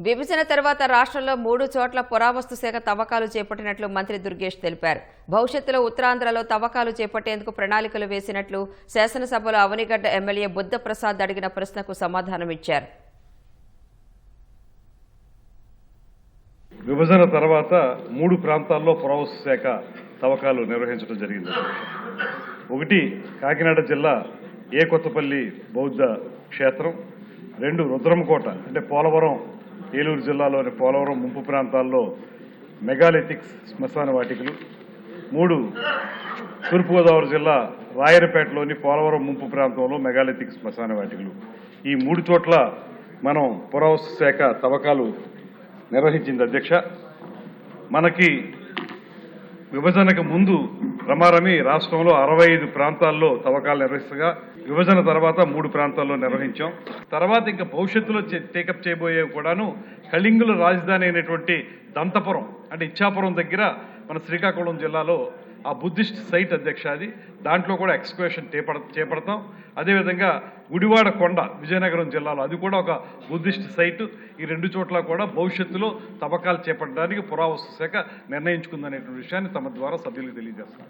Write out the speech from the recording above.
విభజన తర్వాత రాష్ట్రంలో 3 చోట్ల పురావస్తు శాఖ తవ్వకాలు చేపట్టినట్లు మంత్రి దుర్గేష్ తెలిపారు. భవిష్యత్తులో ఉత్తరాంధ్రలో తవ్వకాలు చేపట్టేందుకు ప్రణాళికలు వేసినట్లు శాసనసభలో అవనిగడ్డ ఎమ్మెల్యే బుద్ధప్రసాద్ అడిగిన ప్రశ్నకు సమాధానమిచ్చారు. విభజన తర్వాత 3 ప్రాంతాల్లో పురావస్తు శాఖ తవ్వకాలు నిర్వహించడం జరిగింది. ఒకటి కాకినాడ జిల్లా ఏ కొత్తపల్లి బౌద్ధ క్షేత్రం, 2 రుద్రమకోట అంటే పోలవరం ఏలూరు జిల్లాలోని పోలవరం ముంపు ప్రాంతాల్లో మెగాలిథిక్స్ శ్మశాన వాటికలు, 3 తూర్పుగోదావరి జిల్లా రాయరపేటలోని పోలవరం ముంపు ప్రాంతంలో మెగాలిథిక్ శ్మశాన వాటికలు. ఈ 3 చోట్ల మనం పురావస్తు శాఖ తవ్వకాలు నిర్వహించింది. అధ్యక్ష, మనకి విభజనకు ముందు రమారమి రాష్ట్రంలో 65 ప్రాంతాల్లో తవ్వకాలు నిర్వహిస్తగా విభజన తర్వాత 3 ప్రాంతాల్లో నిర్వహించాం. తర్వాత ఇంకా భవిష్యత్తులో టేకప్ చేయబోయేవి కూడాను కళింగుల రాజధాని అయినటువంటి దంతపురం అంటే ఇచ్చాపురం దగ్గర మన శ్రీకాకుళం జిల్లాలో ఆ బుద్ధిస్ట్ సైట్ అధ్యక్ష, అది దాంట్లో కూడా ఎక్స్కవేషన్ చేపడతాం. అదేవిధంగా గుడివాడ కొండ విజయనగరం జిల్లాలో అది కూడా ఒక బుద్ధిస్ట్ సైట్. ఈ 2 చోట్ల కూడా భవిష్యత్తులో తవ్వకాలు చేపట్టడానికి పురావస్తు శాఖ నిర్ణయించుకుందనేటువంటి విషయాన్ని తమ ద్వారా సభ్యులకు తెలియజేస్తాం.